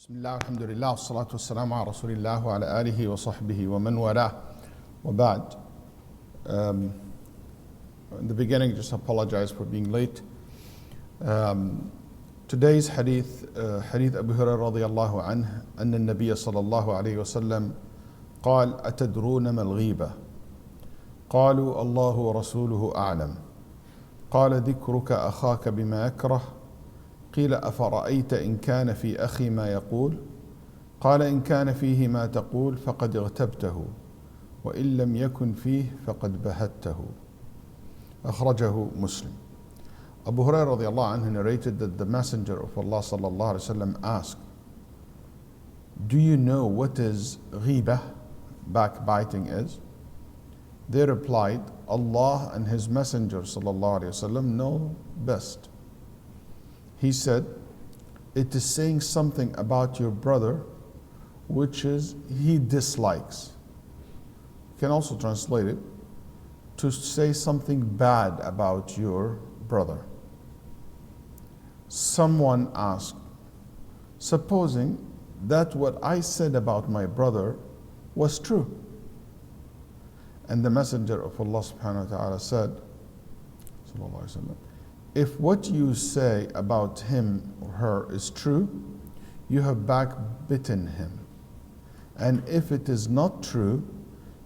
بسم الله والحمد لله والصلاة والسلام على رسول الله وعلى آله وصحبه ومن والاه وبعد. In the beginning, just apologize for being late. Today's hadith, hadith Abu Hurairah رضي الله عنه أن النبي صلى الله عليه وسلم قال أتدرون ما الغيبة؟ قالوا الله ورسوله أعلم. قال ذكرك أخاك بما يكره. قيل أفرأيت إن كان في أخي ما يقول؟ قال إن كان فيه ما تقول فقد اغتبته وإن لم يكن فيه فقد بهته. أخرجه Muslim. Abu Hurairah رضي الله عنه narrated that the Messenger of Allah صلى الله عليه وسلم asked, do you know what is ghibah, backbiting is? They replied, Allah and His Messenger صلى الله عليه وسلم know best. He said, it is saying something about your brother which is he dislikes. You can also translate it to say something bad about your brother. Someone asked, supposing that what I said about my brother was true. And the Messenger of Allah subhanahu wa ta'ala said, sallallahu alayhi wa sallam, if what you say about him or her is true, you have backbitten him. And if it is not true,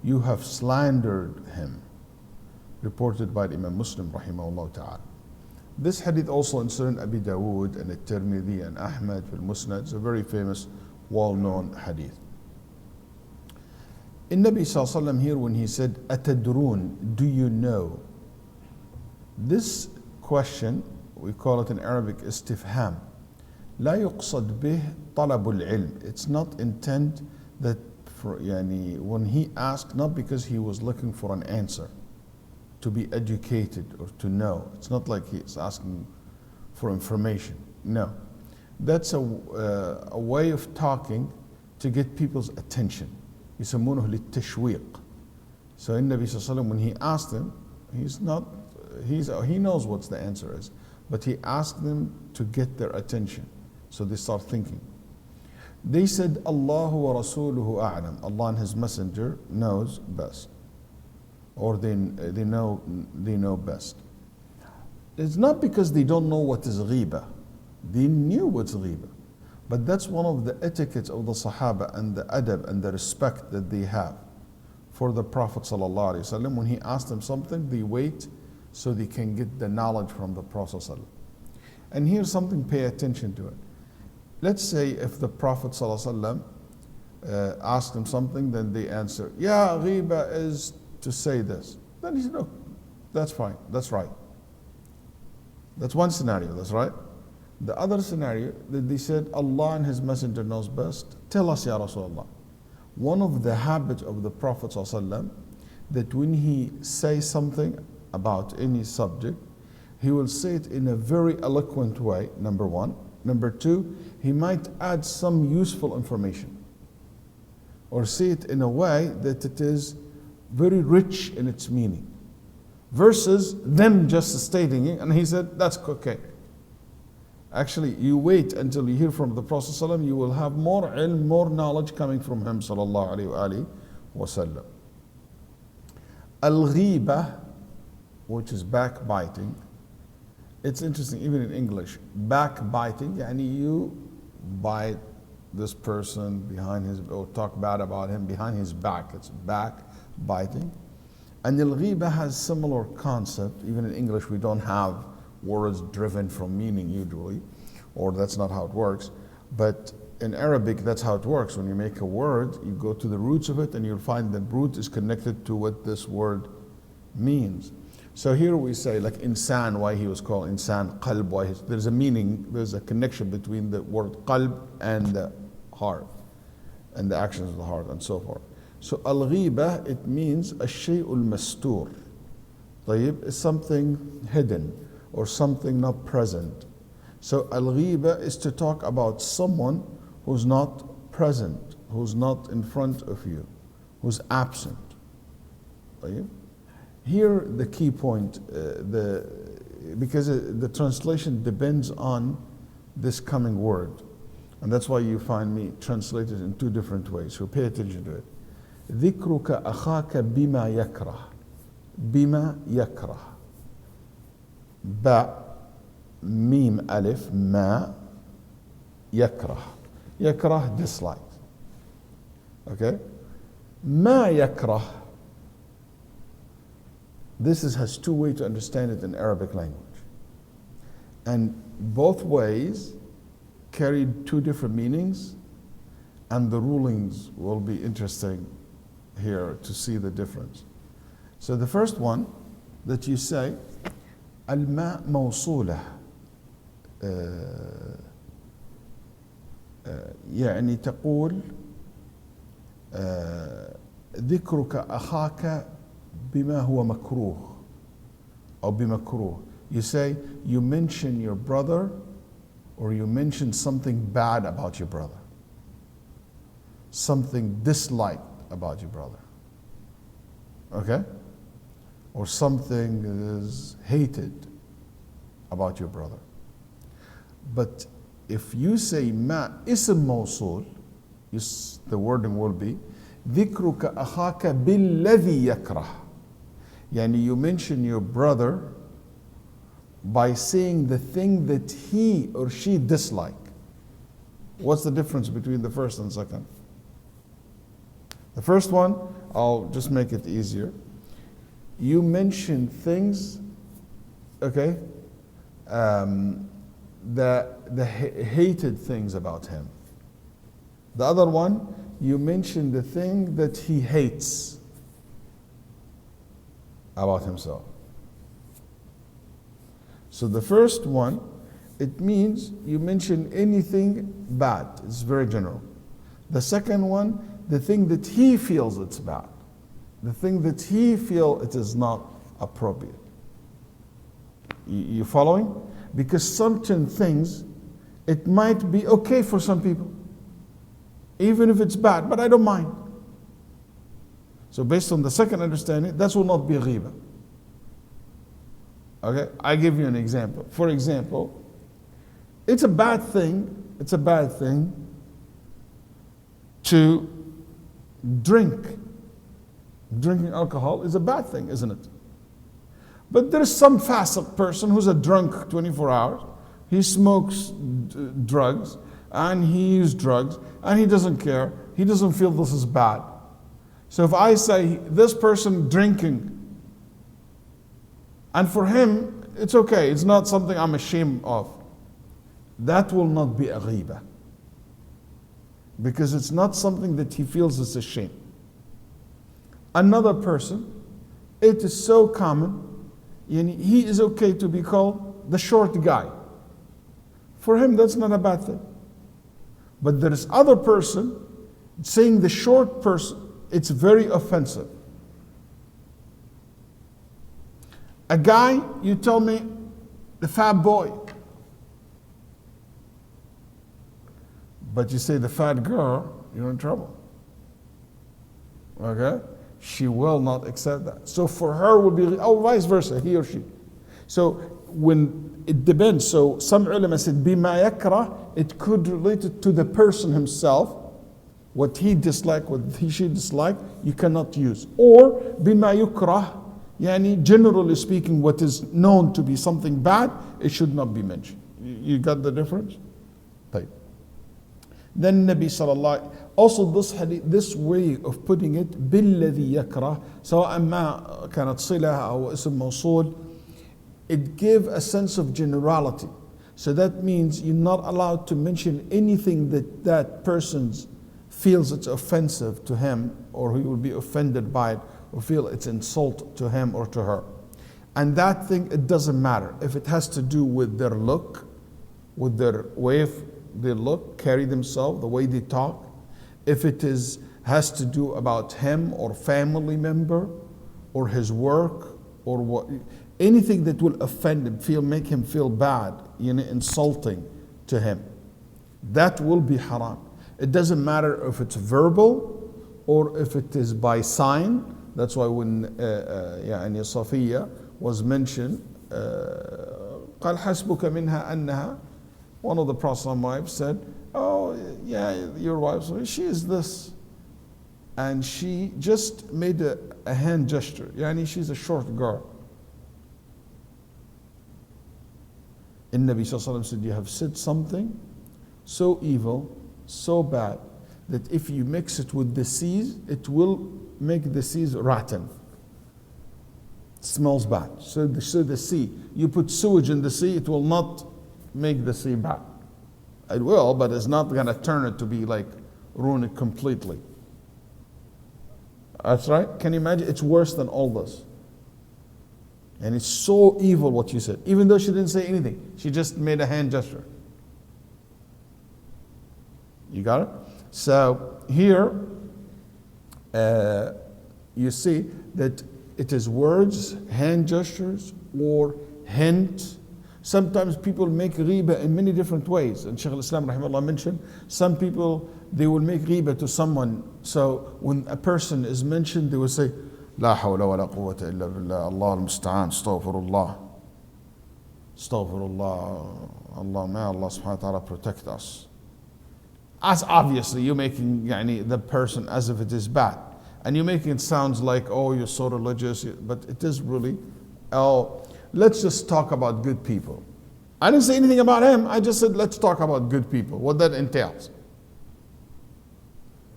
you have slandered him. Reported by Imam Muslim rahimahullah ta'ala. This hadith also in Sunan Abi Dawood and At-Tirmidhi and Ahmad fil Musnad. It's a very famous, well-known hadith. In Nabi sallallahu alayhi wa sallam here when he said, Atadrun, do you know? This question, we call it in Arabic istifham. لا يقصد به طلب العلم. It's not intent that when he asked, not because he was looking for an answer, to be educated or to know. It's not like he's asking for information. No. That's a way of talking to get people's attention. يسمونه للتشويق. So in Nabi sallallahu alaihi wasallam, when he asked him, he knows what the answer is, but he asked them to get their attention. So they start thinking. They said, Allahu wa rasuluhu a'lam. Allah and His Messenger knows best. Or they know best. It's not because they don't know what is ghibah. They knew what's ghibah. But that's one of the etiquettes of the Sahaba and the adab and the respect that they have for the Prophet sallallahu alaihi wasallam. When he asked them something, they wait so they can get the knowledge from the Prophet sallallahu alaihi wasallam. And here's something, pay attention to it. Let's say if the Prophet sallallahu alaihi wasallam asked them something, then they answer, yeah, ghiba is to say this. Then he said, oh, that's fine, that's right. That's one scenario, that's right. The other scenario, that they said, Allah and His Messenger knows best. Tell us, Ya Rasulullah. One of the habits of the Prophet ﷺ, that when he says something about any subject, he will say it in a very eloquent way, number one. Number two, he might add some useful information. Or say it in a way that it is very rich in its meaning. Versus them just stating it, and he said, that's okay. Actually, you wait until you hear from the Prophet ﷺ, you will have more ilm, more knowledge coming from him sallallahu alayhi wa sallam. Al-Ghibah, which is backbiting. It's interesting, even in English, backbiting, yani you bite this person behind his, or talk bad about him behind his back. It's backbiting. And Al-Ghibah has similar concept. Even in English, we don't have words driven from meaning usually, or that's not how it works. But in Arabic, that's how it works. When you make a word, you go to the roots of it and you'll find the root is connected to what this word means. So here we say, like insan, why he was called insan, qalb, why there's a meaning, there's a connection between the word qalb and the heart, and the actions of the heart, and so forth. So al-ghibah, it means ash-shay'ul mastur. طيب, is something hidden, or something not present. So al-ghibah is to talk about someone who's not present, who's not in front of you, who's absent. طيب. Here the key point, because the translation depends on this coming word. And that's why you find me translated in two different ways. So pay attention to it. ذكرك أخاك بما يكره. بما يكره. باء ميم ألف ما يكره. يكره dislike. Okay? ما يكره. Has two ways to understand it in Arabic language. And both ways carried two different meanings, and the rulings will be interesting here to see the difference. So the first one that you say, الماء موصولة يعني تقول ذكرك أخاك بما هو مكروه أو بمكروه. You say, you mention your brother, or you mention something bad about your brother, something disliked about your brother, okay? Or something is hated about your brother. But if you say ma ism mawsul, the wording will be ذكرك أخاك بالذي يكره. Yani you mention your brother by saying the thing that he or she dislike. What's the difference between the first and second? The first one, I'll just make it easier. You mention things, okay, the hated things about him. The other one, you mention the thing that he hates about himself. So the first one, it means you mention anything bad. It's very general. The second one, the thing that he feels it's bad. The thing that he feels it is not appropriate. You following? Because certain things, it might be okay for some people, even if it's bad, but I don't mind. So based on the second understanding, that will not be ghiba. Okay, I give you an example. For example, it's a bad thing to drink. Drinking alcohol is a bad thing, isn't it? But there's some fasiq person who's a drunk 24 hours. He smokes drugs and he uses drugs and he doesn't care. He doesn't feel this is bad. So if I say this person drinking, and for him it's okay, it's not something I'm ashamed of, that will not be a ghiba. Because it's not something that he feels is a shame. Another person, it is so common, he is okay to be called the short guy. For him, that's not a bad thing. But there is other person saying the short person, it's very offensive. A guy, you tell me, the fat boy. But you say the fat girl, you're in trouble. Okay? She will not accept that. So for her will be, oh, vice versa, he or she. So when it depends, so some ulama said, bima yakra, it could relate it to the person himself, what he disliked, what he she disliked, you cannot use. Or bima yukrah, yani generally speaking, what is known to be something bad, it should not be mentioned. You got the difference? Right. Then Nabi sallallahu also this hadith, this way of putting it, بالذي يكره, سواء ما كانت صلة أو اسم موصول, it gives a sense of generality. So that means you're not allowed to mention anything that person feels it's offensive to him, or he will be offended by it, or feel it's insult to him or to her. And that thing, it doesn't matter if it has to do with their look, with their way of they look, carry themselves, the way they talk. If it has to do about him or family member or his work or what, anything that will offend him, make him feel bad, insulting to him, that will be haram. It doesn't matter if it's verbal or if it is by sign. That's why when Safiya was mentioned, قال حسبك منها أنها one of the Prophet's wives said, oh yeah, your wife, she is this. And she just made a hand gesture. Yani she's a short girl. And Nabi Sallallahu Alaihi Wasallam said, you have said something so evil, so bad, that if you mix it with the seas, it will make the seas rotten. It smells bad. So the sea, you put sewage in the sea, it will not make the sea bad. It will, but it's not going to turn it to be like, ruin it completely. That's right. Can you imagine? It's worse than all this. And it's so evil what you said. Even though she didn't say anything. She just made a hand gesture. You got it? So here, you see that it is words, hand gestures, or hint. Sometimes people make ghiba in many different ways. And Shaykh al-Islam rahimahullah mentioned, some people, they will make ghiba to someone. So when a person is mentioned, they will say, La hawla wa la quwwata illa billah, Allah al-musta'an, astaghfirullah. Astaghfirullah, Allah, may Allah subhanahu wa ta'ala protect us. As obviously you're making the person as if it is bad. And you're making it sound like, oh, you're so religious, but it is really, oh, let's just talk about good people. I didn't say anything about him, I just said, let's talk about good people, what that entails.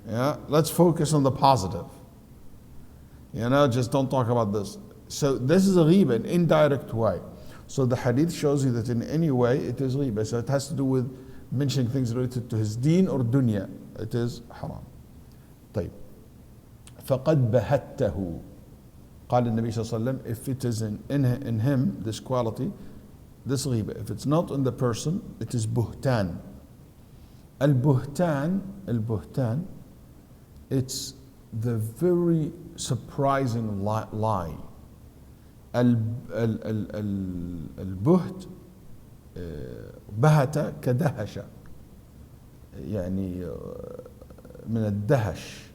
Yeah, let's focus on the positive. Just don't talk about this. So this is a ghiba, an indirect way. So the hadith shows you that in any way it is ghiba. So it has to do with mentioning things related to his deen or dunya. It is haram. طيب. فقد بهته. قال النبي صلى الله عليه وسلم, if it is in him, this quality, this ghiba. If it's not in the person, it is buhtan. Al-buhtan, it's the very surprising lie. البهت بهت كدهش يعني من الدهش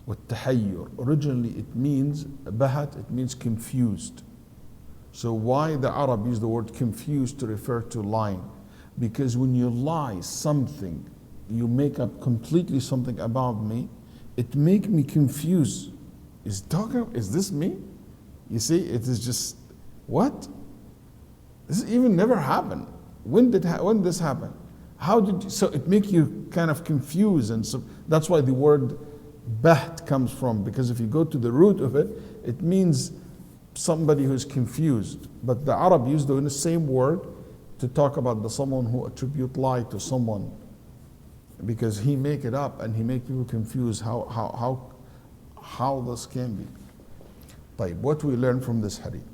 والتحير. Originally it means بهت, it means confused. So why the Arab use the word confused to refer to lying? Because when you lie something, you make up completely something about me, it make me confused. Is this me? You see, it is just, what? This even never happened. When this happen? How did you, so it make you kind of confused, and so that's why the word baht comes from, because if you go to the root of it, it means somebody who's confused. But the Arab used the same word to talk about someone who attribute lie to someone, because he make it up and he make people confused how this can be. طيب, what we learn from this hadith?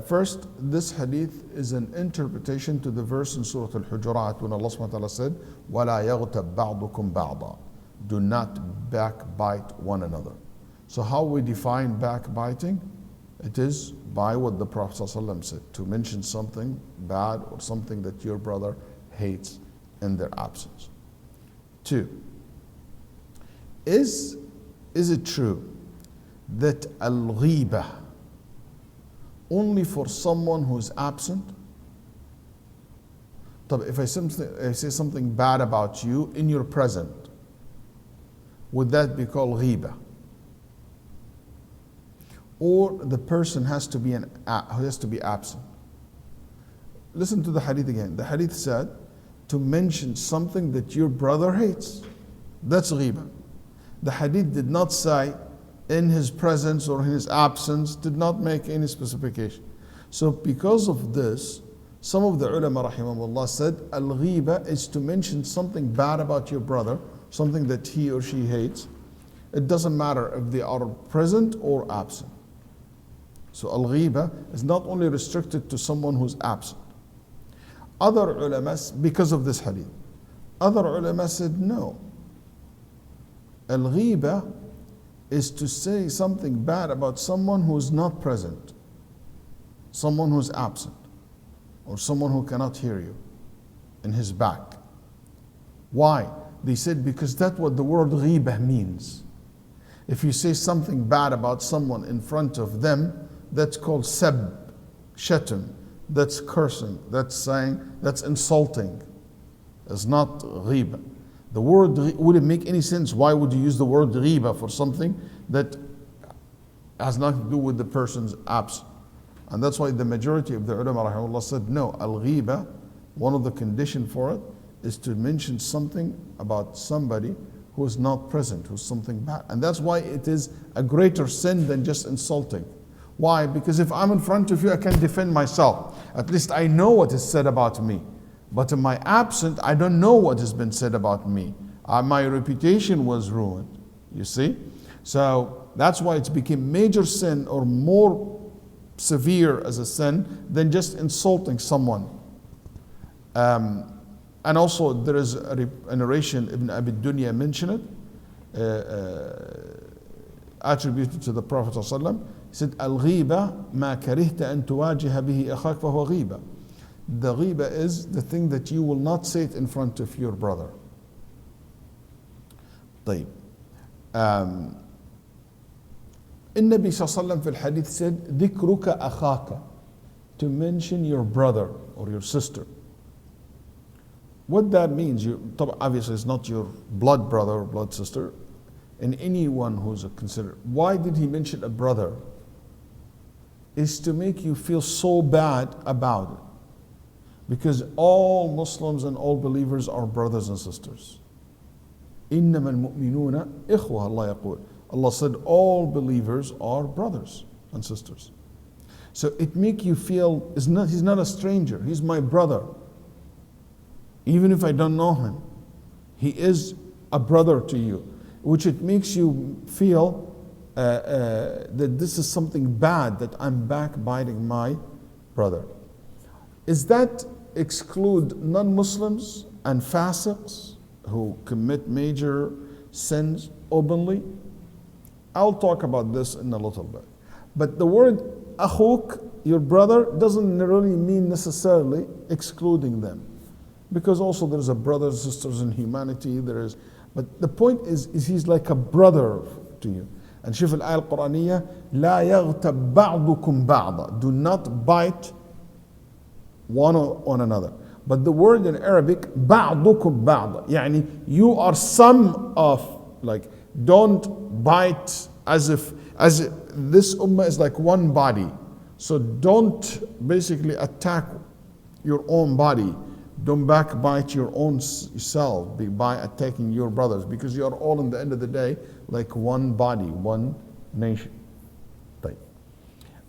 First, this hadith is an interpretation to the verse in Surah Al-Hujurat when Allah subhanahu wa ta'ala said, وَلَا يَغْتَبْ بَعْضُكُمْ بَعْضًا. Do not backbite one another. So how we define backbiting? It is by what the Prophet ﷺ said, to mention something bad or something that your brother hates in their absence. 2, is it true that al-ghiba only for someone who is absent? If I say something bad about you in your present, would that be called ghiba? Or the person has to be absent? Listen to the hadith again. The hadith said to mention something that your brother hates. That's ghiba. The hadith did not say in his presence or in his absence, did not make any specification. So because of this, some of the ulama rahimahullah said, al-ghiba is to mention something bad about your brother, something that he or she hates. It doesn't matter if they are present or absent. So al-ghiba is not only restricted to someone who's absent. Other ulama, because of this hadith, other ulama said no. Al-ghiba is to say something bad about someone who is not present, someone who is absent, or someone who cannot hear you in his back. Why? They said because that's what the word ghibah means. If you say something bad about someone in front of them, that's called sab, shatam. that's cursing, that's saying, that's insulting. It's not ghiba. The word wouldn't make any sense. Why would you use the word ghiba for something that has nothing to do with the person's absence? And that's why the majority of the ulama rahimahullah said, no, al-ghiba, one of the conditions for it is to mention something about somebody who is not present, who's something bad. And that's why it is a greater sin than just insulting. Why? Because if I'm in front of you, I can defend myself. At least I know what is said about me. But in my absence, I don't know what has been said about me. My reputation was ruined, you see? So that's why it's become major sin or more severe as a sin than just insulting someone. And also there is a narration, Ibn Abi Dunya mentioned it, attributed to the Prophet ﷺ. He said, Al-ghiba ma karihta an tuwajiha bihi akhak fahuwa ghiba. The ghiba is the thing that you will not say it in front of your brother. طيب. النبي صلى الله عليه وسلم في الحديث said, ذكرك أخاك, to mention your brother or your sister. What that means, obviously it's not your blood brother or blood sister, and anyone who's considered. Why did he mention a brother? Is to make you feel so bad about it. Because all Muslims and all believers are brothers and sisters. إِنَّمَا الْمُؤْمِنُونَ إِخْوَةً Allah يقول. Allah said all believers are brothers and sisters. So it make you feel, he's not a stranger, he's my brother. Even if I don't know him, he is a brother to you. Which it makes you feel that this is something bad, that I'm backbiting my brother. Is that exclude non-Muslims and fasiqs who commit major sins openly? I'll talk about this in a little bit. But the word akhuk, your brother, doesn't really mean necessarily excluding them. Because also there's a brothers and sisters in humanity, but the point is he's like a brother to you. And شوف الآية القرآنية لا يغتب بعضكم بعضا. Do not bite one on another. But the word in Arabic بعضكم بعضا, يعني you are some of, like, don't bite as if this ummah is like one body. So don't basically attack your own body. Don't backbite your own self by attacking your brothers, because you are all in the end of the day like one body, one nation. طيب.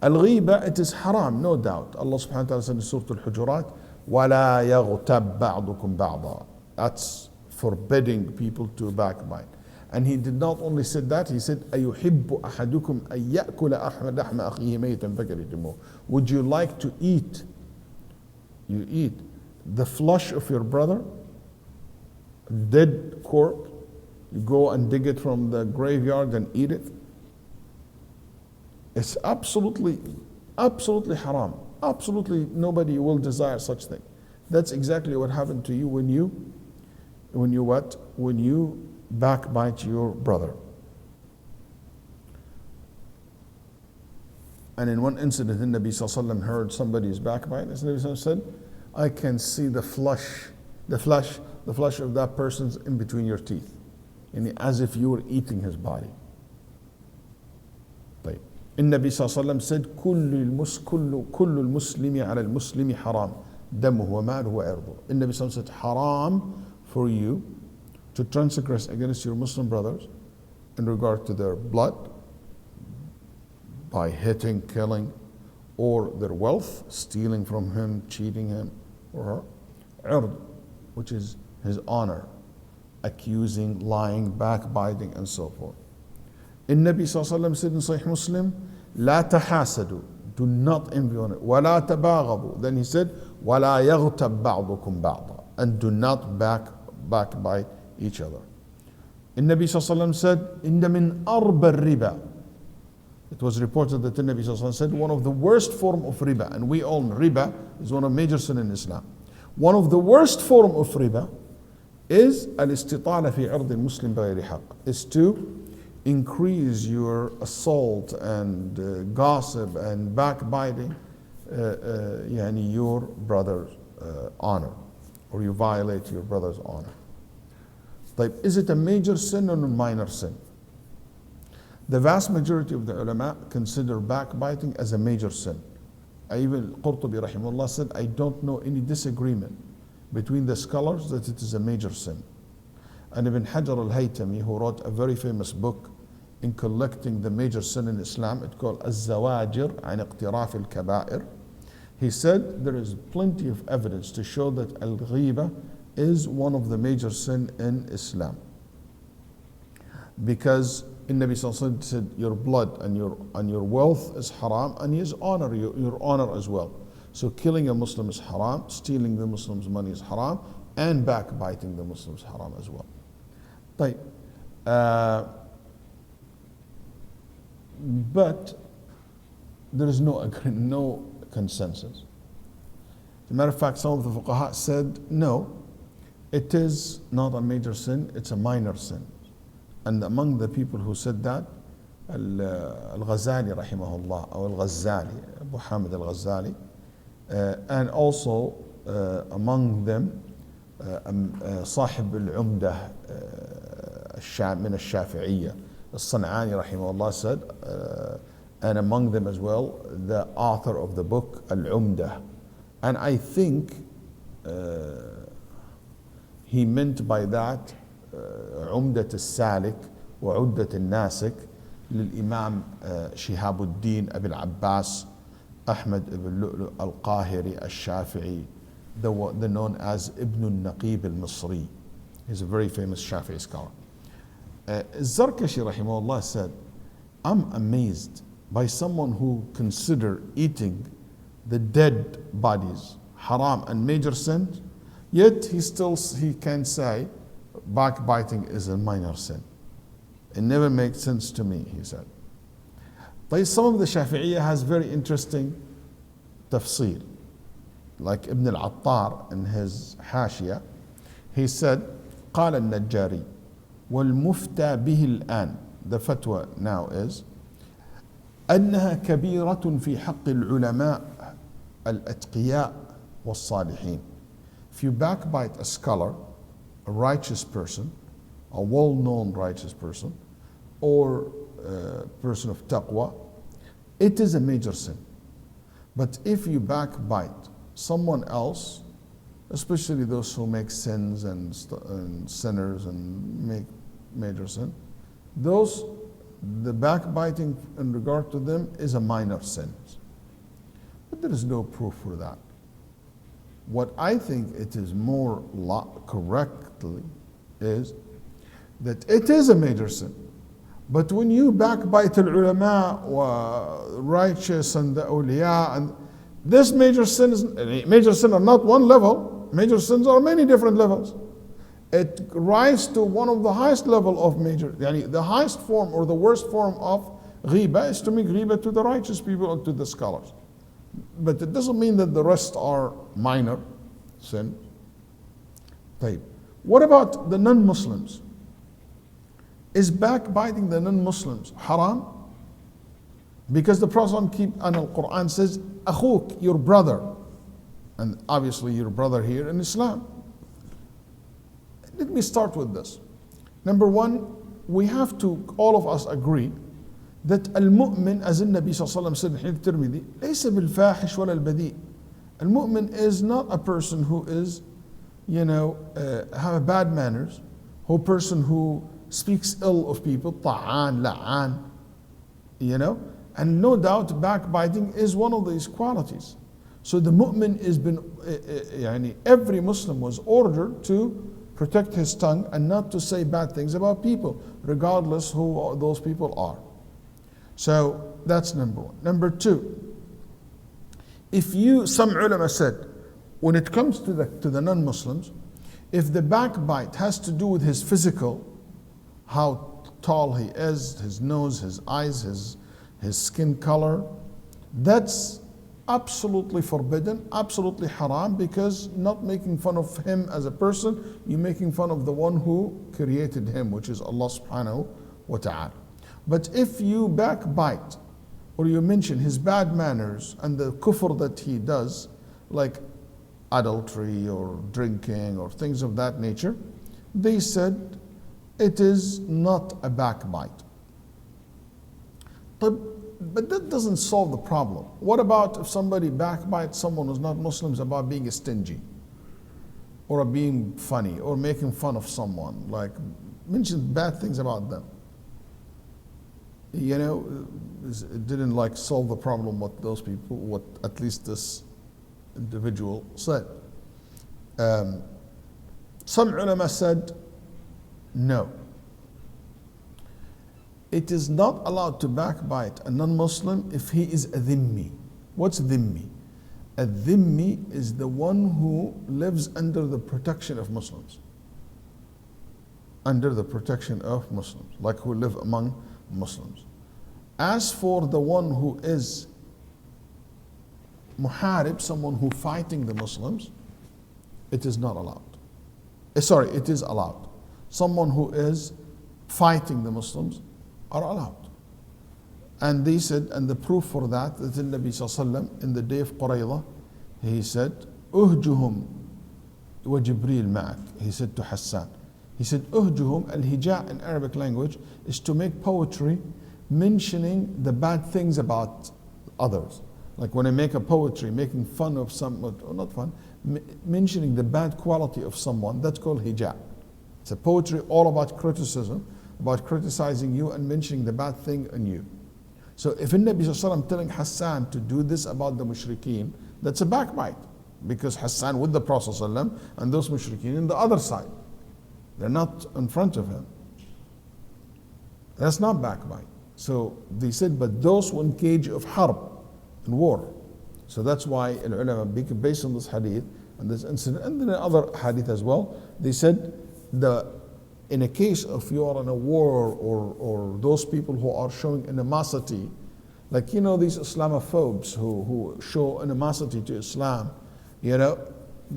Al-ghiba, it is haram, no doubt. Allah subhanahu wa ta'ala said in Surah Al-Hujurat, وَلَا يَغْتَبْ بَعْضُكُمْ بَعْضًا. That's forbidding people to backbite. And he did not only say that, he said, أَيُحِبُّ أَحَدُكُمْ أَن يَأْكُلَ لَحْمَ أَخِيهِ مَيْتًا فَكَرِهْتُمُوهُ. Would you like to eat? You eat the flesh of your brother, dead corpse, you go and dig it from the graveyard and eat it. It's absolutely haram. Absolutely nobody will desire such thing. That's exactly what happened to you when you backbite your brother. And in one incident, the Nabi Sallallahu Alaihi Wasallam heard somebody is backbiting. The Nabi Sallallahu Alaihi Wasallam said, I can see the flesh of that person's in between your teeth, and as if you were eating his body. طيب. النبي صلى الله عليه وسلم said, كل المسلم على المسلم حرام دمه وماله وعرضه. النبي صلى الله عليه وسلم said, haram for you to transgress against your Muslim brothers in regard to their blood by hitting, killing, or their wealth, stealing from him, cheating him, or ird, which is his honor, accusing, lying, backbiting, and so forth. النبي صلى الله عليه وسلم said in Sahih Muslim, لا تحاسدوا, do not envy on it, ولا تباغضوا. Then he said, ولا يغتب بعضكم بعضا, and do not backbite each other. النبي صلى الله عليه وسلم said, إن من أربى الربا. It was reported that the Nabi Sallallahu Alaihi Wasallam said one of the worst form of riba, and we all know riba is one of major sin in Islam. One of the worst form of riba is al-istitala fi ard al-muslim bighayri haqq, is to increase your assault and gossip and backbiting your brother's honor, or you violate your brother's honor. طيب, is it a major sin or a minor sin? The vast majority of the ulama consider backbiting as a major sin. Even Qurtubi rahimahullah said, I don't know any disagreement between the scholars that it is a major sin. And Ibn Hajar al-Haytami, who wrote a very famous book in collecting the major sin in Islam, it's called Al-Zawajir an Iqtiraf al-Kaba'ir. He said there is plenty of evidence to show that al-ghiba is one of the major sin in Islam. Because the Nabi Sallallahu Alaihi Wasallam said your blood and your wealth is haram, and his honor, your honor as well. So killing a Muslim is haram, stealing the Muslim's money is haram, and backbiting the Muslims is haram as well. طيب. But there is no consensus. As a matter of fact, some of the fuqaha said, no, it is not a major sin, it's a minor sin. And among the people who said that, Al-Ghazali rahimahullah, or Al-Ghazali, Abu Hamid Al-Ghazali, and also among them, صاحب العمدة من الشافعية, الصنعاني rahimahullah said, and among them as well, the author of the book Al-Umdah. And I think he meant by that عمدة السالك وعدة الناسك للإمام شهاب الدين أبي العباس أحمد بن لؤلؤ القاهري الشافعي, the known as Ibn al-Naqib al-Misri. He's a very famous Shafi'i scholar. Zarkashi rahimahullah said, I'm amazed by someone who consider eating the dead bodies haram and major sin, yet he can say backbiting is a minor sin. It never makes sense to me, he said. But some of the Shafi'iyya has very interesting tafsir. Like Ibn al-Attar in his Hashiyah, he said, قال النجاري والمفتى به الآن, the fatwa now is, أنها كبيرة في حق العلماء الأتقياء والصالحين. If you backbite a scholar, a righteous person, a well-known righteous person, or a person of taqwa, it is a major sin. But if you backbite someone else, especially those who make sins and sinners and make major sin, the backbiting in regard to them is a minor sin. But there is no proof for that. What I think it is more correctly is that it is a major sin. But when you backbite al-ulama wa righteous and the awliya, and this major sin are not one level. Major sins are many different levels. It rises to one of the highest level of major, the highest form or the worst form of ghiba is to make ghiba to the righteous people and to the scholars. But it doesn't mean that the rest are minor sin. What about the non-Muslims? Is backbiting the non-Muslims haram? Because the Prophet in the Quran says, أخوك, your brother. And obviously your brother here in Islam. Let me start with this. Number one, we have to, all of us agree, that al-mu'min, as the Nabi sallallahu alaihi wasallam said in Hadith Tirmidhi, ليس بالفاحش ولا البذيء. Al-mu'min is not a person who is, have bad manners, a person who speaks ill of people, ta'an, la'an, and no doubt backbiting is one of these qualities. So the mu'min is every Muslim was ordered to protect his tongue and not to say bad things about people, regardless who those people are. So that's number one. Number two, some ulama said, when it comes to the non-Muslims, if the backbite has to do with his physical, how tall he is, his nose, his eyes, his skin color, that's absolutely forbidden, absolutely haram, because not making fun of him as a person, you're making fun of the one who created him, which is Allah subhanahu wa ta'ala. But if you backbite or you mention his bad manners and the kufr that he does, like adultery or drinking or things of that nature, they said it is not a backbite. But that doesn't solve the problem. What about if somebody backbites someone who's not Muslims about being stingy, or being funny, or making fun of someone, like mention bad things about them? You know, it didn't like solve the problem what those people, what at least this individual said. Some ulama said, no. It is not allowed to backbite a non-Muslim if he is a dhimmi. What's dhimmi? A dhimmi is the one who lives under the protection of Muslims. Under the protection of Muslims, like who live among Muslims. As for the one who is muharib, someone who fighting the Muslims, it is not allowed. Sorry, it is allowed. Someone who is fighting the Muslims are allowed. And they said, and the proof for that, that the Nabi Sallallahu Alaihi Wasallam in the day of Qurayza, he said, Uhjuhum wa Jibreel ma'ak. He said to Hassan, he said, Uhjuhum, al-hija in Arabic language, is to make poetry mentioning the bad things about others. Like when I make a poetry making fun of someone, or not fun, mentioning the bad quality of someone, that's called hija. It's a poetry all about criticism, about criticizing you and mentioning the bad thing in you. So if the Nabi Sallallahu Alaihi Wasallam telling Hassan to do this about the mushrikeen, that's a backbite. Because Hassan with the Prophet Sallallahu Alaihi Wasallam and those mushrikeen in the other side. They're not in front of him. That's not backbite. So they said, but those who engage of harb, in war. So that's why ulama, based on this hadith and this incident, and then other hadith as well, they said in a case of you are in a war, or those people who are showing animosity, like you know these Islamophobes who show animosity to Islam, you know,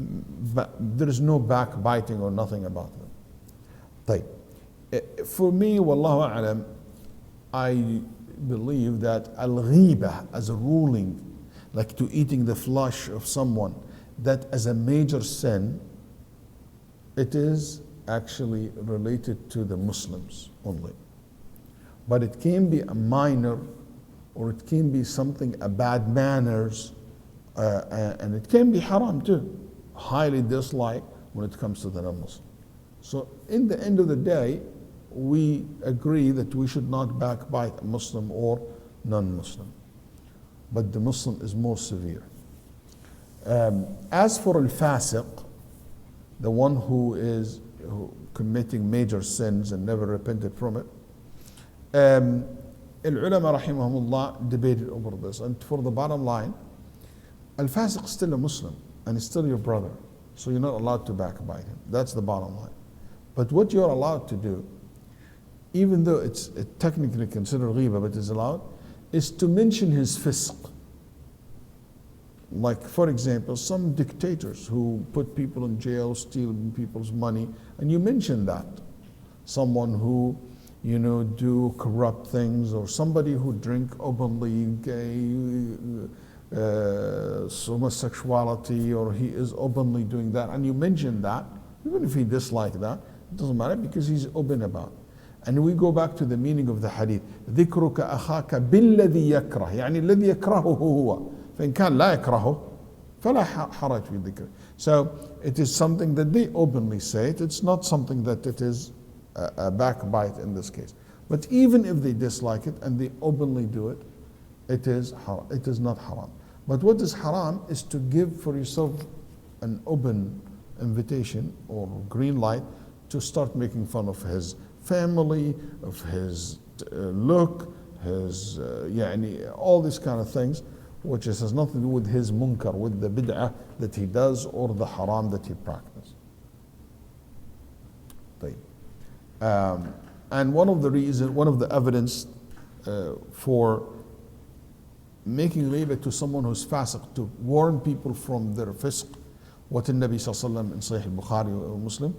there is no backbiting or nothing about them. For me, wallahu a'lam, I believe that al-ghiba as a ruling, like to eating the flesh of someone, that as a major sin, it is actually related to the Muslims only. But it can be a minor, or it can be something, a bad manners, and it can be haram too, highly disliked when it comes to the non-Muslim. So in the end of the day, we agree that we should not backbite a Muslim or non-Muslim. But the Muslim is more severe. As for al-fasiq, the one who is committing major sins and never repented from it, al-ulama rahimahumullah debated over this. And for the bottom line, al-fasiq is still a Muslim and is still your brother. So you're not allowed to backbite him. That's the bottom line. But what you're allowed to do, even though it's technically considered ghiba, but is allowed, is to mention his fisq. Like, for example, some dictators who put people in jail, steal people's money, and you mention that. Someone who, you know, do corrupt things, or somebody who drink openly, gay, homosexuality, or he is openly doing that, and you mention that, even if he dislikes that, it doesn't matter because he's open about it. And we go back to the meaning of the hadith. ذكرك أخاك بالذي يكره يعني الذي يكرهه هو فإن كان لا يكرهه فلا حرج في ذكره. So it is something that they openly say it. It's not something that it is a backbite in this case. But even if they dislike it and they openly do it, it is haram. It is not haram. But what is haram is to give for yourself an open invitation or green light to start making fun of his family, of his look, his all these kind of things, which has nothing to do with his munkar, with the bid'ah that he does or the haram that he practices. And one of the evidence for making ghibah to someone who's fasiq, to warn people from their fisq, what in Nabi Sallallahu Alaihi Wasallam in Sahih al-Bukhari or Muslim,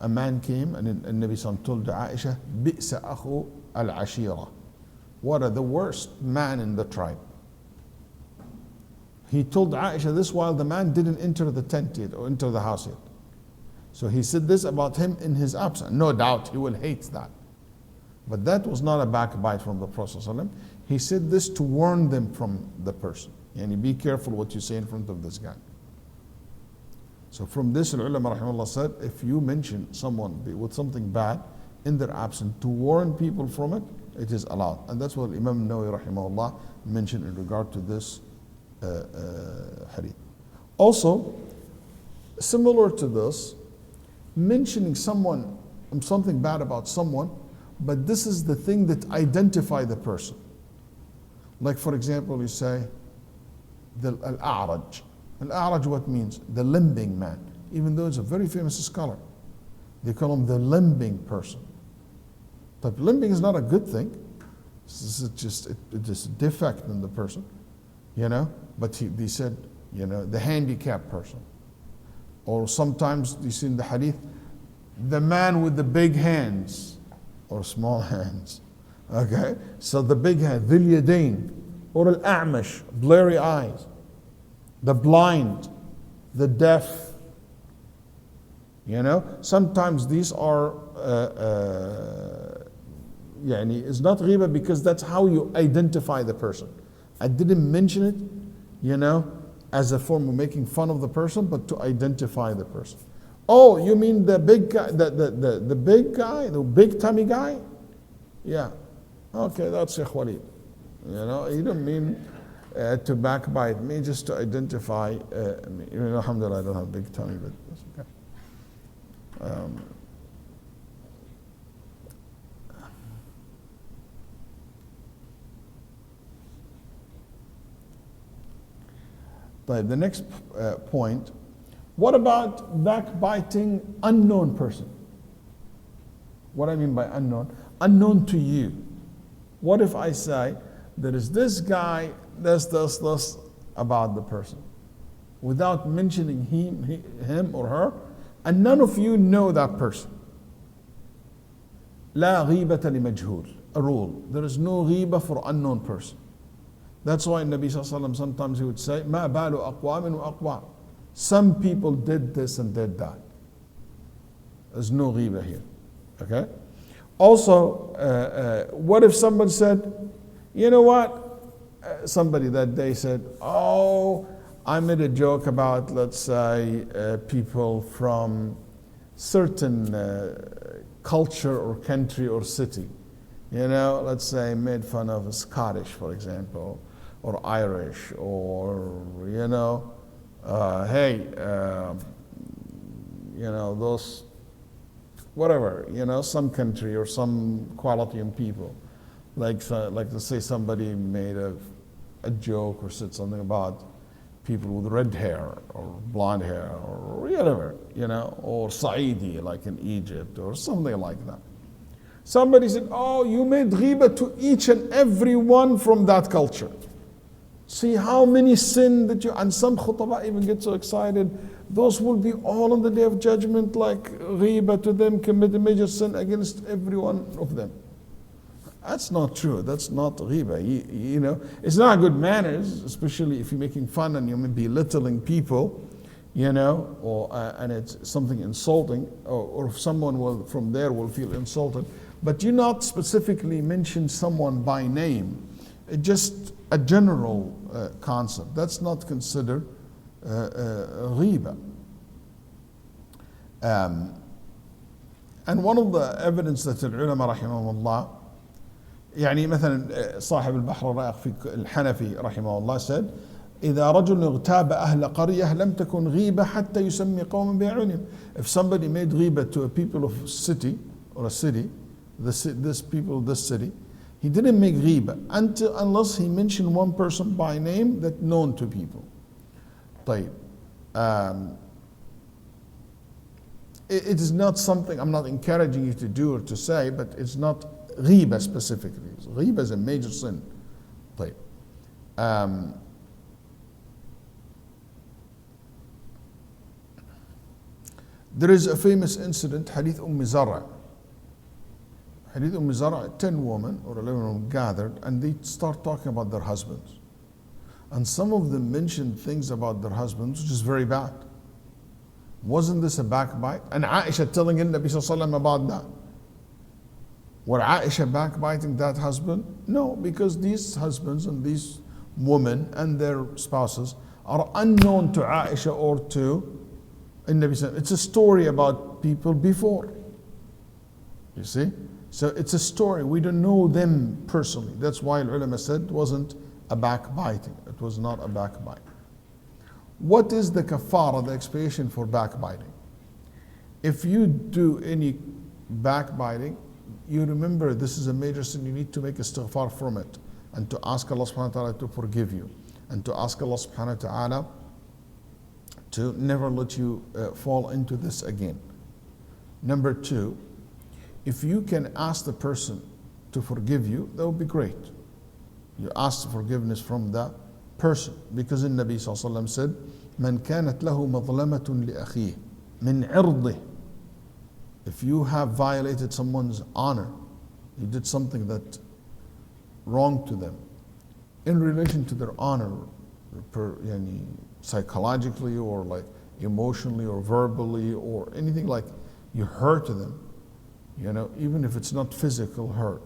a man came and Nabi Sallallahu told Aisha, بِئْسَ أَخُو الْعَشِيرَةِ. What are the worst man in the tribe. He told Aisha this while the man didn't enter the tent yet or enter the house yet. So he said this about him in his absence. No doubt he will hate that. But that was not a backbite from the Prophet ﷺ. He said this to warn them from the person. Yani be careful what you say in front of this guy. So from this, the ulama rahimahullah said, if you mention someone with something bad in their absence to warn people from it, it is allowed. And that's what Imam Nawawi rahimahullah mentioned in regard to this hadith. Also, similar to this, mentioning something bad about someone, but this is the thing that identify the person. Like for example, you say, Al-A'raj. Al-A'raj what means? The limping man. Even though it's a very famous scholar. They call him the limping person. But limping is not a good thing. It's just a defect in the person. But they said, the handicapped person. Or sometimes you see in the hadith, the man with the big hands or small hands. Okay? So the big hand, Dhil Yadain, or Al-A'mash, blurry eyes, the blind, the deaf. Sometimes these are, it's not ghiba because that's how you identify the person. I didn't mention it, as a form of making fun of the person, but to identify the person. Oh, you mean the big guy, the big guy, the big tummy guy? Yeah. Okay, that's Shaykh Waleed. You don't mean to backbite me, just to identify me. Alhamdulillah, I don't have a big tummy, but that's okay. The next point, what about backbiting unknown person? What I mean by unknown? Unknown to you. What if I say, there is this guy, this about the person, without mentioning him or her, and none of you know that person. لا غيبة لمجهول. A rule. There is no ghiba for unknown person. That's why Nabi Sallallahu Alaihi Wasallam sometimes he would say, ما بال أقوام وأقوام. Some people did this and did that. There's no ghiba here. Okay? Also, what if someone said, you know what? Somebody that day said, oh, I made a joke about, let's say, people from certain culture or country or city. Let's say made fun of Scottish, for example, or Irish, or, hey, those, whatever, some country or some quality in people. Like to say somebody made a joke or said something about people with red hair or blonde hair or whatever, or Saidi, like in Egypt or something like that. Somebody said, oh, you made ghiba to each and every one from that culture. See how many sin that you, and some khutbah even get so excited, those will be all on the day of judgment like ghiba to them, commit a major sin against every one of them. That's not true. That's not ghiba. It's not good manners, especially if you're making fun and you're belittling people, and it's something insulting, or if someone from there will feel insulted. But you not specifically mention someone by name, just a general concept. That's not considered ghiba. And one of the evidence that the ulama rahimahullah, مثلا صاحب البحر الرائق في الحنفي رحمه الله said, إذا رجل اغتاب أهل قرية لم تكن غيبة حتى يسمي قوما بأعينهم. If somebody made ghiba to a people of city or a city, this people, this city, he didn't make ghiba unless he mentioned one person by name that known to people. طيب. It is not something I'm not encouraging you to do or to say, but it's not ghiba specifically. Ghiba is a major sin. طيب. There is a famous incident, Hadith Zara. Hadith Zara, 10 women or 11 women gathered and they start talking about their husbands. And some of them mentioned things about their husbands which is very bad. Wasn't this a backbite? And Aisha telling Nabi Sallallahu Alaihi Wasallam about that. Were Aisha backbiting that husband? No, because these husbands and these women and their spouses are unknown to Aisha or to Nabi. It's a story about people before. You see? So it's a story. We don't know them personally. That's why ulama said it wasn't a backbiting. It was not a backbite. What is the kafara, the expiation for backbiting? If you do any backbiting, you remember this is a major sin. You need to make istighfar from it and to ask Allah subhanahu wa ta'ala to forgive you and to ask Allah subhanahu wa ta'ala to never let you fall into this again. Number two, if you can ask the person to forgive you, that would be great. You ask forgiveness from the person because the Nabi sallallahu alaihi wasallam said, "Man kanat lahu madlamatun li akhihi min 'irdihi." If you have violated someone's honor, you did something that wrong to them in relation to their honor, psychologically or like emotionally or verbally or anything, like you hurt them, even if it's not physical hurt,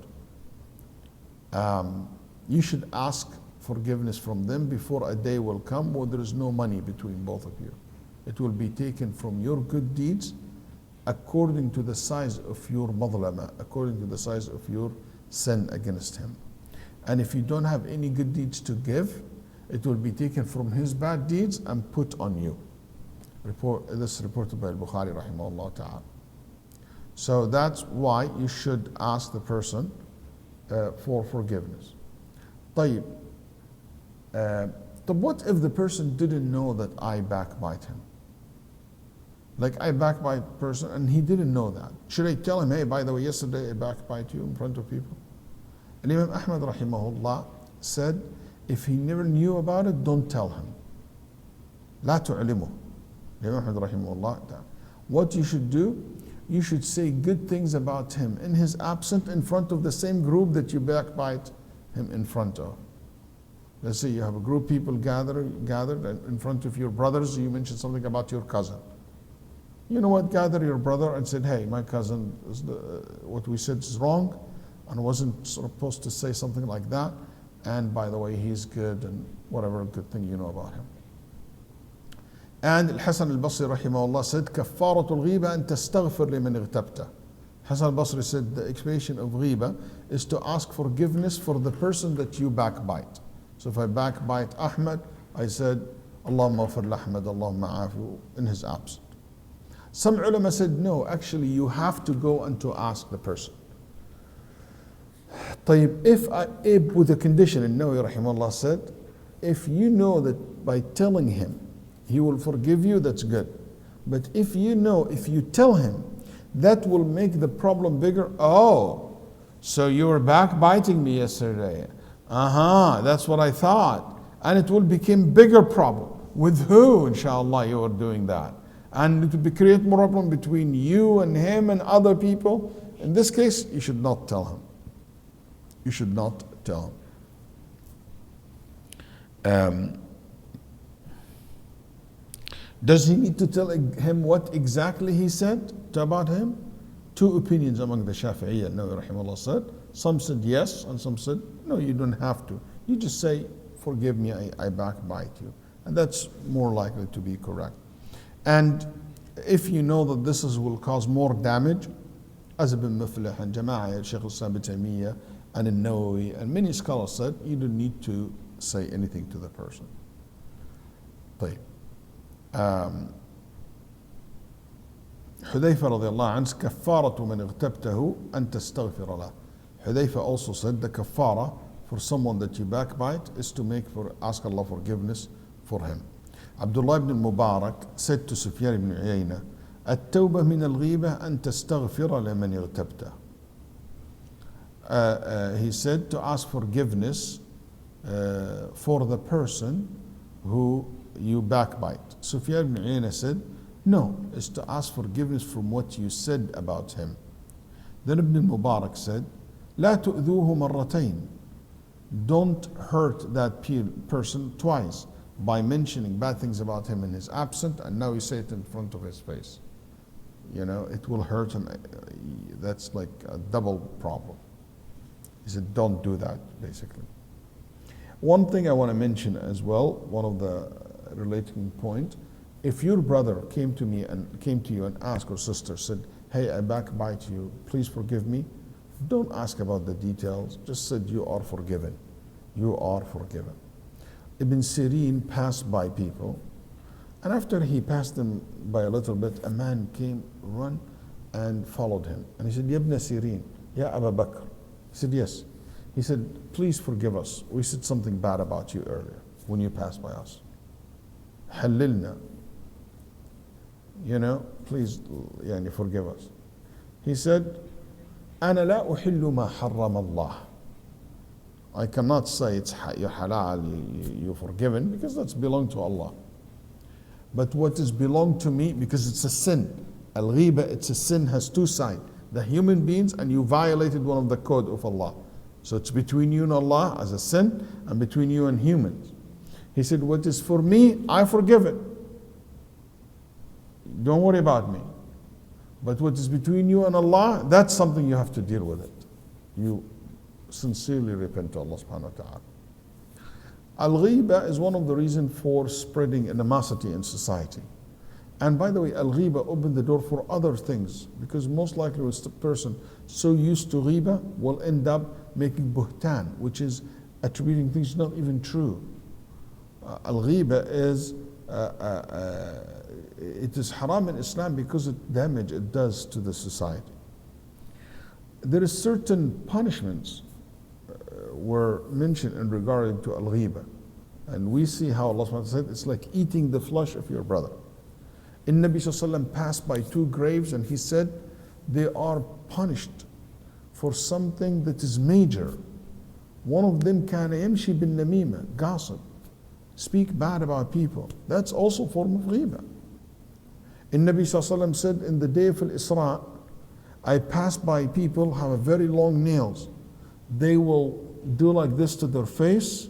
you should ask forgiveness from them before a day will come where there is no money between both of you. It will be taken from your good deeds according to the size of your madlama, according to the size of your sin against him. And if you don't have any good deeds to give, it will be taken from his bad deeds and put on you. This is reported by Al-Bukhari rahimahullah ta'ala. So that's why you should ask the person for forgiveness. طيب, but what if the person didn't know that I backbite him? Like I backbite a person and he didn't know that. Should I tell him, hey, by the way, yesterday I backbite you in front of people? And Imam Ahmad rahimahullah said, if he never knew about it, don't tell him. لا تعلمه. Imam Ahmad rahimahullah. What you should do, you should say good things about him in his absence in front of the same group that you backbite him in front of. Let's say you have a group of people gathered and in front of your brothers, you mention something about your cousin. You know what, gather your brother and said, hey, my cousin, what we said is wrong and wasn't supposed to say something like that. And by the way, he's good and whatever good thing you know about him. And Al-Hasan al-Basri rahimahullah said, كفارة الغيبة أن تستغفر لمن اغتبته. Hasan al-Basri said the expiation of ghiba is to ask forgiveness for the person that you backbite. So if I backbite Ahmad, I said, Allahumma ghafir Ahmad, Allahumma afu, in his absence. Some ulama said, no, actually you have to go and to ask the person. طيب, if with a condition, and Nawawi rahimahullah said, if you know that by telling him he will forgive you, that's good. But if you know, if you tell him, that will make the problem bigger. Oh, so you were backbiting me yesterday. That's what I thought. And it will become bigger problem. With who, inshallah, you are doing that? And it will create more problem between you and him and other people. In this case, you should not tell him. You should not tell him. Does he need to tell him what exactly he said about him? Two opinions among the Shafi'iyya, Nawawi rahimahullah said. Some said yes, and some said, no, you don't have to. You just say, forgive me, I backbite you. And that's more likely to be correct. And if you know that this will cause more damage, as Ibn Muflih and Jama'ah, Shaykh Islam ibn Taymiyyah, and Nawawi, and many scholars said, you don't need to say anything to the person. طيب. Hudayfa radiallahu anhu, كفارة من اغتبته أن تستغفر له. Hudayfa also said the kafara for someone that you backbite is to ask Allah forgiveness for him. Abdullah ibn Mubarak said to Sufyan ibn Uyayna, التوبة من الغيبة أن تستغفر لمن اغتبته. He said to ask forgiveness for the person who you backbite. Sufyan ibn Uyayna said, no, it's to ask forgiveness from what you said about him. Then Ibn al-Mubarak said, لا تؤذوه مرتين. Don't hurt that person twice by mentioning bad things about him in his absence, and now you say it in front of his face. You know, it will hurt him. That's like a double problem. He said, don't do that, basically. One thing I want to mention as well, one of the relating point, if your brother came to you and asked, or sister said, hey, I backbite you, please forgive me, don't ask about the details, just said you are forgiven. You are forgiven. Ibn Sirin passed by people, and after he passed them by a little bit, a man came, run, and followed him. And he said, Ya Ibn Sirin, Ya Abu Bakr. He said, yes. He said, please forgive us. We said something bad about you earlier when you passed by us. Halilna. You know, please forgive us. He said, أنا لا أحل ما حرم الله. I cannot say it's you're halal, you're forgiven, because that's belong to Allah. But what is belong to me, because it's a sin. Al-Ghiba, it's a sin, has two sides. The human beings, and you violated one of the code of Allah. So it's between you and Allah as a sin, and between you and humans. He said, what is for me, I forgive it. Don't worry about me. But what is between you and Allah, that's something you have to deal with it. You sincerely repent to Allah subhanahu wa ta'ala. Al-Ghiba is one of the reasons for spreading animosity in society. And by the way, Al-Ghiba opened the door for other things, because most likely the person so used to Ghiba will end up making buhtan, which is attributing things not even true. Al-Ghiba is it is haram in Islam because of the damage it does to the society. There is certain punishments were mentioned in regard to al-ghiba, and we see how Allah subhanahu wa ta'ala said it's like eating the flesh of your brother. In Nabi sallallahu alaihi wasallam passed by two graves, and he said they are punished for something that is major. One of them kana yamshi bin namima, gossip, speak bad about people. That's also a form of ghiba. In Nabi sallallahu alaihi wasallam said, in the day of Al-Isra, I passed by people have very long nails. They will do like this to their face,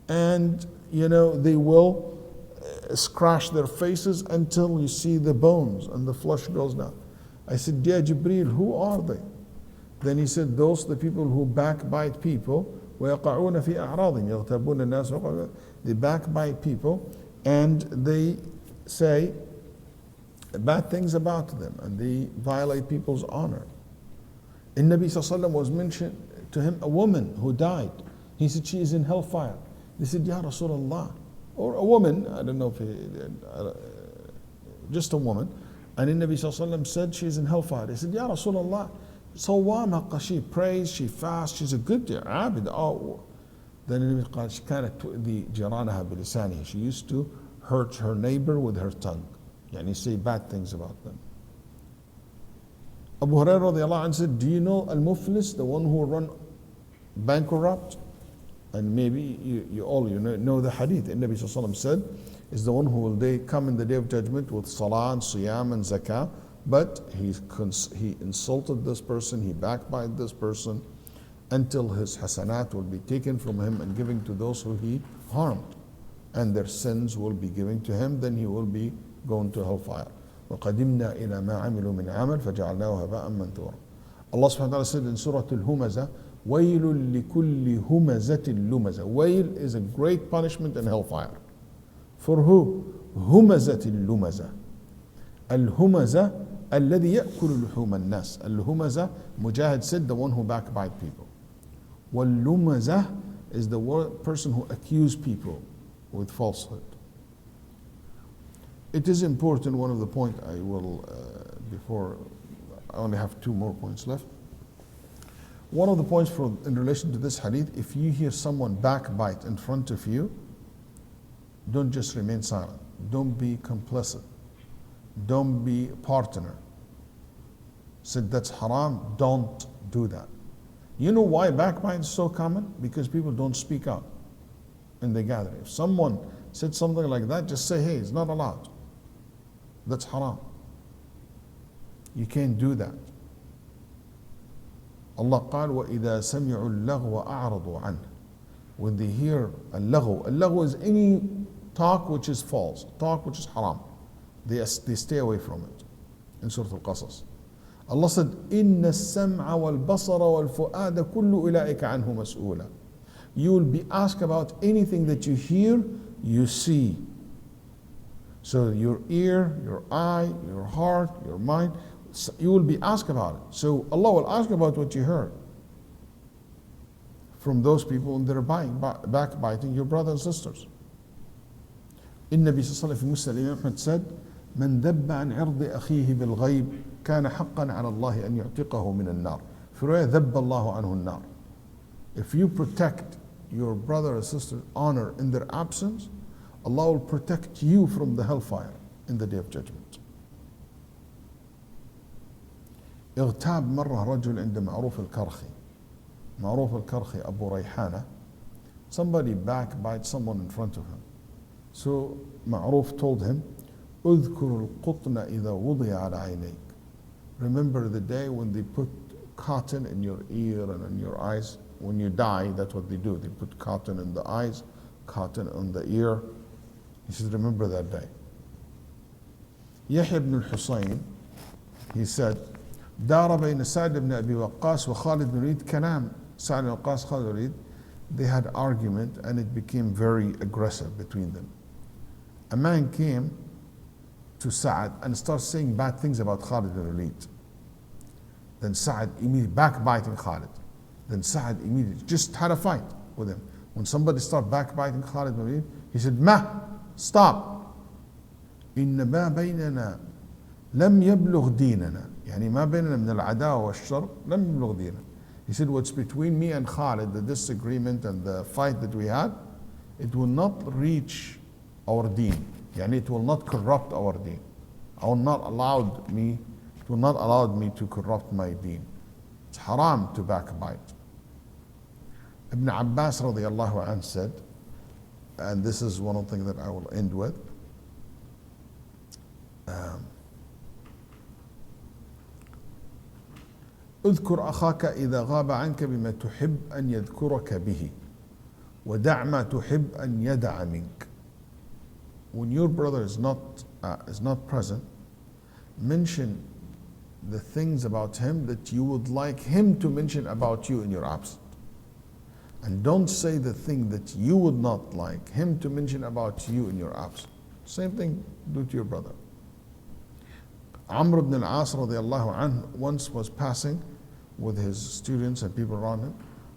and they will scratch their faces until you see the bones and the flesh goes down. I said, Ya Jibreel, who are they? Then he said, those are the people who backbite people. وَيَقَعُونَ فِي أَعْرَاضٍ يَغْتَابُونَ النَّاسَ. They backbite people and they say bad things about them, and they violate people's honor. In Nabi sallallahu alaihi wasallam was mentioned to him a woman who died. He said she is in hellfire. They said, Ya Rasulullah, or a woman, I don't know if just a woman. And in Nabi sallallahu alaihi wasallam said she is in hellfire. They said, Ya Rasulullah, صوامة, she prays, she fasts, she's a good abid. Then Nabi قال she كانت تؤذي جيرانها بلسانها. She used to hurt her neighbor with her tongue. Yani say bad things about them. Abu Hurairah radiallahu anhu said, do you know al-muflis, the one who will run bankrupt? And maybe you all know the hadith. And Nabi sallallahu alaihi wasallam said, is the one who will come in the day of judgment with salah and siyam and zakah, but he insulted this person, he backbited this person, until his hasanat will be taken from him and given to those who he harmed, and their sins will be given to him. Then he will be going to hellfire. وَقَدِمْنَا إِلَى مَا عَمِلُوا مِنْ عَمَلٍ فَجَعَلْنَاهُ هَبَاءً مَنْثُورًا. Allah subhanahu wa ta'ala said in Surah Al-Humaza, وَيْلٌ لِكُلِّ هُمَزَةٍ لُمَزَةٍ. Wail is a great punishment in hellfire. For who? هُمَزَةٍ لُمَزَةٍ. Al-Humaza الذي يأكل لحوم الناس. Al-Humaza, Mujahid said, the one who backbite people. Wal-Lumazah is the person who accuse people with falsehood. It is important, one of the points I will, before, I only have 2 more points left. One of the points in relation to this hadith, if you hear someone backbite in front of you, don't just remain silent. Don't be complicit. Don't be a partner. Said that's haram, don't do that. You know why backbite is so common? Because people don't speak out in the gathering. If someone said something like that, just say, hey, it's not allowed. That's haram. You can't do that. Allah قال وَإِذَا سَمِعُوا اللَّغْوَ أَعْرَضُوا عَنْهُ. When they hear al-laghu is any talk which is false, talk which is haram. They stay away from it. In Surah Al-Qasas, Allah said, إِنَّ السَّمْعَ وَالْبَصَرَ وَالْفُؤَادَ كُلُّ أُولَٰئِكَ عَنْهُ مَسْئُولًا. You will be asked about anything that you hear, you see. So your ear, your eye, your heart, your mind, you will be asked about it. So Allah will ask about what you heard from those people when they're backbiting your brothers and sisters. النبي صلى الله عليه وسلم في مسند الإمام أحمد said, من ذب عن عرض أخيه بالغيب كان حقا على الله أن يعتقه من النار. في رواية ذب الله عنه النار. If you protect your brother or sister's honor in their absence, Allah will protect you from the hellfire in the day of judgment. اغتاب مرة رجل عند معروف الكرخي. معروف الكرخي أبو ريحانة. Somebody backbites someone in front of him. So معروف told him, اذكر القطن إذا وضع على عينيك. Remember the day when they put cotton in your ear and in your eyes. When you die, that's what they do. They put cotton in the eyes, cotton on the ear. He said, remember that day. Yahya ibn al-Husayn, he said, دار بين سعد بن أبي وقاص وخالد بن وليد كلام. سعد بن وقاص, Khalid bin Walid, they had argument and it became very aggressive between them. A man came to Sa'ad and started saying bad things about Khalid bin Walid. Then Sa'ad immediately backbiting Khalid. Then Sa'ad immediately just had a fight with him. When somebody started backbiting Khalid bin Walid, he said, Ma, stop. إن ما بيننا لم يبلغ ديننا. يعني ما بيننا من العداوة والشر لم يبلغ ديننا. He said, what's between me and Khalid, the disagreement and the fight that we had, it will not reach our deen. يعني it will not corrupt our deen. It will not allow me to corrupt my deen. It's haram to backbite. Ibn Abbas radiallahu anh said, and this is one of the things that I will end with, اذكر أخاك إذا غاب عنك بما تحب أن يذكرك به ودع ما تحب أن يدع منك. When your brother is not present, mention the things about him that you would like him to mention about you in your absence. And don't say the thing that you would not like him to mention about you in your absence. Same thing do to your brother. Amr ibn al-As radiallahu anhu once was passing with his students and people around him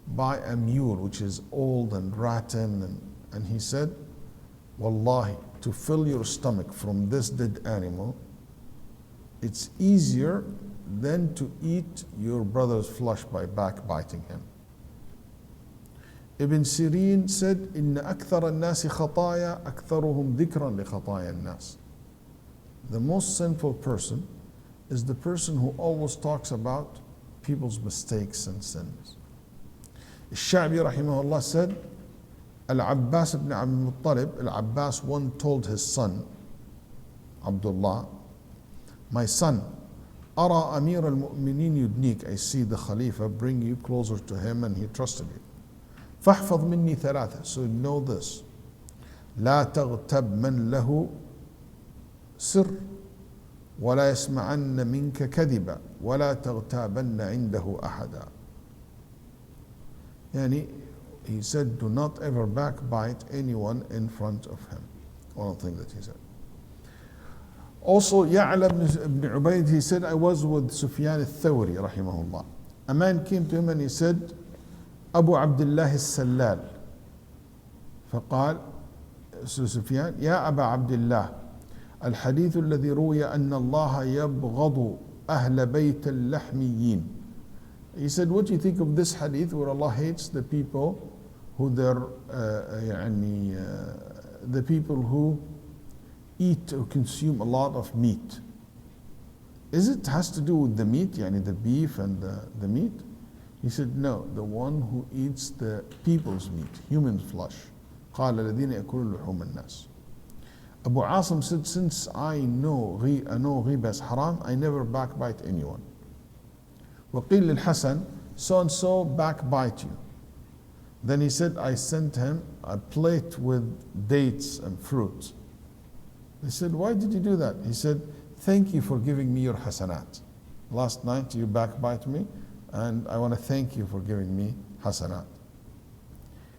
by a mule which is old and rotten, and he said, Wallahi, to fill your stomach from this dead animal, it's easier than to eat your brother's flesh by backbiting him. Ibn Sirin said, إن أكثر الناس خطايا أكثرهم ذكرا لخطايا الناس. The most sinful person is the person who always talks about people's mistakes and sins. Al-Sha'bi rahimahullah said, Al-Abbas ibn Abdul Muttalib, Al-Abbas one told his son, Abdullah, my son, أرى أمير المؤمنين يدنيك, I see the Khalifa bring you closer to him and he trusted you. فاحفظ مني ثلاثة, so know this, لا تغتب من له سر ولا يسمعن منك كذبا ولا تغتابن عنده أحدا. Yani, he said, do not ever backbite anyone in front of him. One thing that he said. Also, Ya'la ibn Ubayd, he said, I was with Sufyan al-Thawri, rahimahullah. A man came to him and he said, Abu Abdullah al-Sallal. فقال سفيان يا أبا عبد الله الحديث الذي روي أن الله يبغض أهل بيت اللحميين. He said, what do you think of this hadith where Allah hates the people who the people who eat or consume a lot of meat? Is it has to do with the meat, yani the beef and the meat? He said, no, the one who eats the people's meat, human flesh. قال الذين يأكلون لحوم الناس. Abu Asim said, since I know ghiba is haram, I never backbite anyone. وقيل للحسن, so and so backbite you. Then he said, I sent him a plate with dates and fruits. They said, why did you do that? He said, thank you for giving me your hasanat. Last night you backbite me, and I want to thank you for giving me hasanat.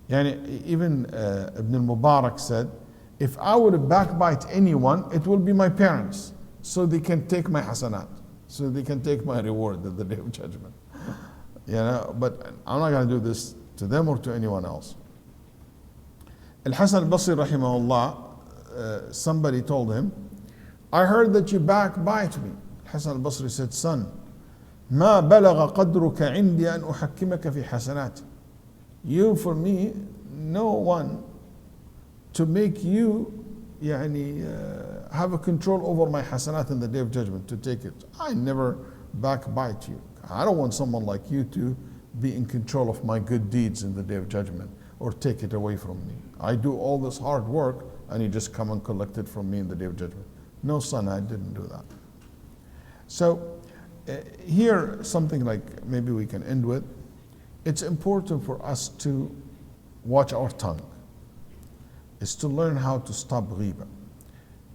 Yani, even Ibn al-Mubarak said, if I would backbite anyone, it will be my parents, so they can take my hasanat, so they can take my reward at the day of judgment. You know, but I'm not going to do this to them or to anyone else. Al-Hasan al-Basri rahimahullah, somebody told him, I heard that you backbite me. Hasan al-Basri said, son, ما بلغ قدرك عندي أن أحكمك في حسناتي. You for me, no one to make you have a control over my hasanat in the day of judgment, to take it. I never backbite you. I don't want someone like you to be in control of my good deeds in the day of judgment or take it away from me. I do all this hard work and you just come and collect it from me in the day of judgment. No, son, I didn't do that. So here, something like maybe we can end with, it's important for us to watch our tongue. It's to learn how to stop ghiba.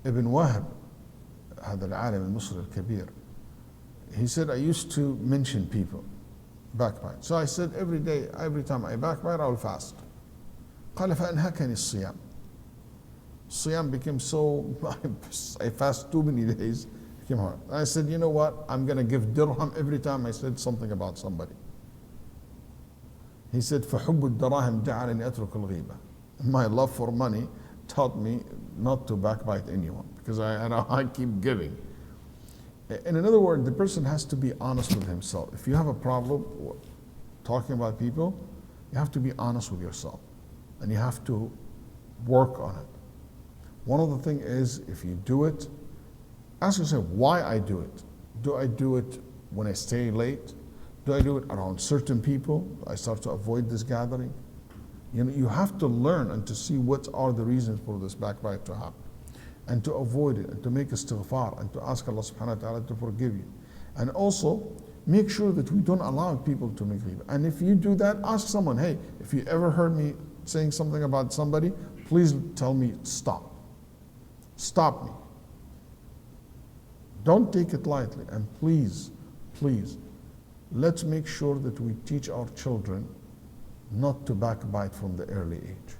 Ibn Wahb, هذا العالم المصري الكبير, he said, I used to mention people, backbite. So I said, every day, every time I backbite, I will fast. قال فأنهكني الصيام. Siyam became so, I fast too many days, became hard. I said, you know what, I'm going to give dirham every time I said something about somebody. He said, فحب الدراهم جعلني أترك الغيبة. My love for money taught me not to backbite anyone, because I keep giving. In other words, the person has to be honest with himself. If you have a problem talking about people, you have to be honest with yourself, and you have to work on it. One of the things is, if you do it, ask yourself why I do it. Do I do it when I stay late? Do I do it around certain people? Do I start to avoid this gathering? You know, you have to learn and to see what are the reasons for this backbite to happen, and to avoid it, and to make istighfar, and to ask Allah subhanahu wa ta'ala to forgive you. And also, make sure that we don't allow people to make ghibah. And if you do that, ask someone, hey, if you ever heard me saying something about somebody, please tell me stop. Stop me. Don't take it lightly, and please, please, let's make sure that we teach our children not to backbite from the early age.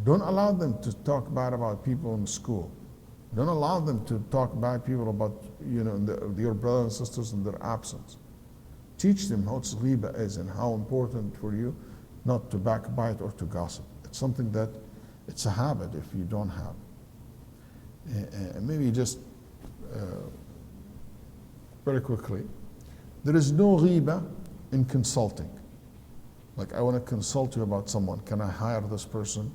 Don't allow them to talk bad about people in school. Don't allow them to talk bad people about, your brothers and sisters in their absence. Teach them what ghiba is and how important for you not to backbite or to gossip. It's something that it's a habit if you don't have. Maybe just very quickly, there is no ghiba in consulting. Like, I want to consult you about someone. Can I hire this person?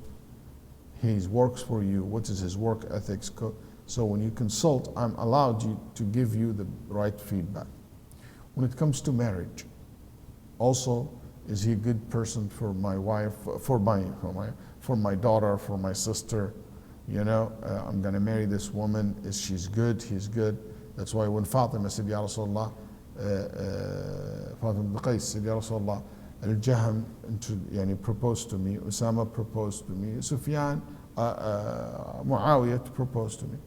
He works for you. What is his work ethics? So when you consult, I'm allowed to give you the right feedback. When it comes to marriage, also, is he a good person for my wife, for my daughter, for my sister? I'm going to marry this woman. Is she's good? He's good. That's why when Fatima said, Ya Rasulullah, Fatima bin Qais said, Ya Rasulullah, Al-Jahm proposed to me, Usama proposed to me, Sufyan, Muawiyah proposed to me.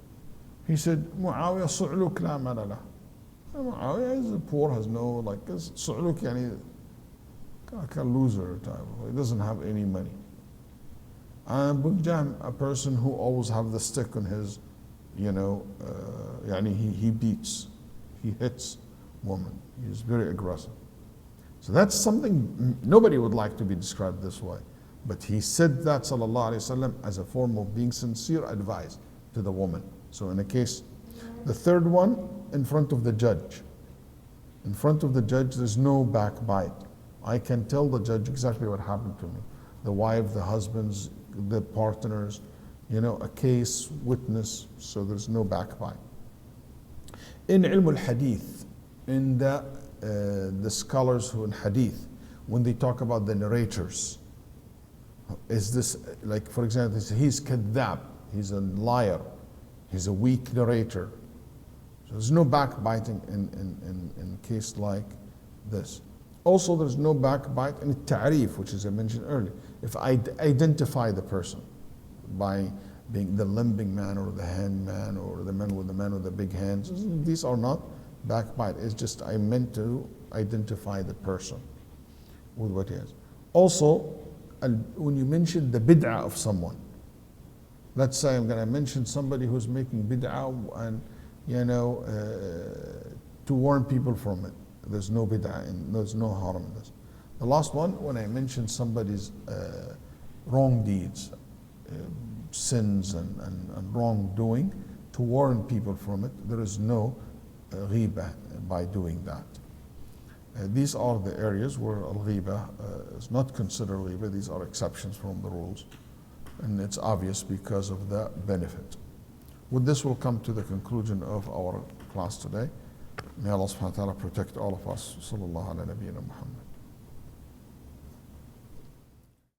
He said, Muawiyah su'luk la mala lah. Muawiyah is poor, has no, su'luk like a loser type. He doesn't have any money. And Jahm, a person who always have the stick on his, he beats, he hits woman. He's very aggressive. So that's something nobody would like to be described this way. But he said that, sallallahu alaihi wasallam, as a form of being sincere advice to the woman. So in a case, the third one, in front of the judge. In front of the judge, there's no backbite. I can tell the judge exactly what happened to me. The wife, the husbands, the partners, a case, witness, so there's no backbite. In ilm al-hadith, in the scholars who in hadith, when they talk about the narrators, is this, like for example, he's kadhab, he's a liar, he's a weak narrator. So there's no backbiting in case like this. Also, there's no backbite in ta'rif, which is I mentioned earlier. If I identify the person by being the limping man or the hand man or the man with the big hands, these are not backbite. It's just I meant to identify the person with what he has. Also, when you mention the bid'ah of someone, let's say I'm going to mention somebody who's making bid'ah and to warn people from it. There's no bid'ah and there's no harm in this. The last one, when I mention somebody's wrong deeds, sins and wrongdoing, to warn people from it, there is no ghibah by doing that. These are the areas where al-ghibah is not considered ghibah. These are exceptions from the rules. And it's obvious because of the benefit. With this, we'll come to the conclusion of our class today. May Allah subhanahu wa ta'ala protect all of us. Sallallahu ala nabiyyina Muhammad.